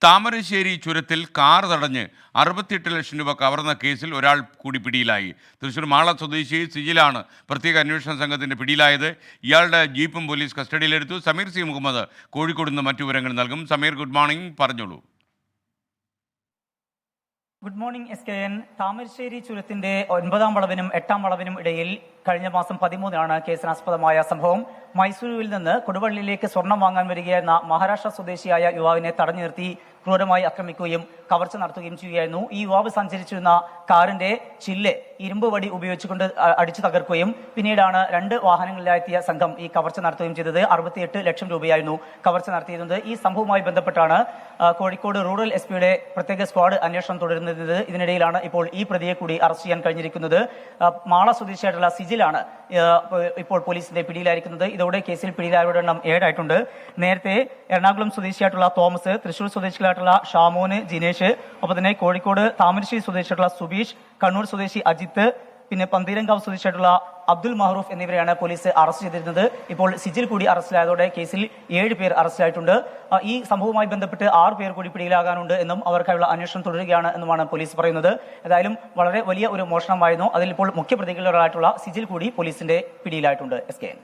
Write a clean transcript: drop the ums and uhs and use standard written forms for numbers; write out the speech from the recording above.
താമരശ്ശേരി ചുരത്തിൽ കാർ തടഞ്ഞ് 68 ലക്ഷം രൂപ കവർന്ന കേസിൽ ഒരാൾ കൂടി പിടിയിലായി. തൃശൂർ മാള സ്വദേശി സിജിലാണ് പ്രത്യേക അന്വേഷണ സംഘത്തിന്റെ പിടിയിലായത്. ഇയാളുടെ ജീപ്പും പോലീസ് കസ്റ്റഡിയിലെടുത്തു. സമീർ സി മുഹമ്മദ് കോഴിക്കോട് നിന്ന് മറ്റു വിവരങ്ങൾ നൽകും. സമീർ, ഗുഡ് മോർണിംഗ്, പറഞ്ഞോളൂ. Good morning SKN. താമരശ്ശേരി ചുരത്തിന്റെ 9-ാം വളവിനും 8-ാം വളവിനും ഇടയിൽ കഴിഞ്ഞ മാസം 13-നാണ് കേസിനാസ്പദമായ സംഭവം. മൈസൂരുവിൽ നിന്ന് കൊടുവള്ളിയിലേക്ക് സ്വർണം വാങ്ങാൻ വരികയായിരുന്ന മഹാരാഷ്ട്ര സ്വദേശിയായ യുവാവിനെ തടഞ്ഞു നിർത്തി ക്രൂരമായി ആക്രമിക്കുകയും കവർച്ച നടത്തുകയും ചെയ്യുകയായിരുന്നു. ഈ യുവാവ് സഞ്ചരിച്ചിരുന്ന കാറിന്റെ ചില്ല് ഇരുമ്പ് വടി ഉപയോഗിച്ചുകൊണ്ട് അടിച്ചു തകർക്കുകയും പിന്നീടാണ് 2 വാഹനങ്ങളിലെത്തിയ സംഘം ഈ കവർച്ച നടത്തുകയും ചെയ്തത്. 68 ലക്ഷം രൂപയായിരുന്നു കവർച്ച നടത്തിയിരുന്നത്. ഈ സംഭവവുമായി ബന്ധപ്പെട്ടാണ് കോഴിക്കോട് റൂറൽ SP-യുടെ പ്രത്യേക സ്ക്വാഡ് അന്വേഷണം തുടരുന്നത്. ഇതിനിടയിലാണ് ഇപ്പോൾ ഈ പ്രതിയെ കൂടി അറസ്റ്റ് ചെയ്യാൻ കഴിഞ്ഞിരിക്കുന്നത്. മാള സ്വദേശിയായിട്ടുള്ള സിജിലാണ് ഇപ്പോൾ പോലീസിന്റെ പിടിയിലായിരിക്കുന്നത്. ഇതോടെ കേസിൽ പിടിയിലായവരുടെ എണ്ണം 7 ആയിട്ടുണ്ട്. നേരത്തെ എറണാകുളം സ്വദേശിയായിട്ടുള്ള തോമസ്, തൃശൂർ സ്വദേശികളായിട്ടുള്ള ഷാമോന്, ജിനേഷ്, ഒപ്പം തന്നെ കോഴിക്കോട് താമരശ്ശേരി സ്വദേശിയായിട്ടുള്ള സുബീഷ്, കണ്ണൂർ സ്വദേശി അജിത്ത്, പിന്നെ പന്തീരങ്കാവ് സ്വദേശിയായിട്ടുള്ള അബ്ദുൽ മഹറൂഫ് എന്നിവരെയാണ് പോലീസ് അറസ്റ്റ് ചെയ്തിരുന്നത്. ഇപ്പോൾ സിജിൽ കൂടി അറസ്റ്റിലായതോടെ കേസിൽ 7 പേർ അറസ്റ്റിലായിട്ടുണ്ട്. ഈ സംഭവവുമായി ബന്ധപ്പെട്ട് 6 പേർ കൂടി പിടിയിലാകാനുണ്ട് എന്നും അവർക്കായുള്ള അന്വേഷണം തുടരുകയാണ് എന്നുമാണ് പോലീസ് പറയുന്നത്. ഏതായാലും വളരെ വലിയ ഒരു മോഷണമായിരുന്നു. അതിൽ ഇപ്പോൾ മുഖ്യപ്രതികളിലൊരാളായിട്ടുള്ള സിജിൽ കൂടി പോലീസിന്റെ പിടിയിലായിട്ടുണ്ട്. SKN.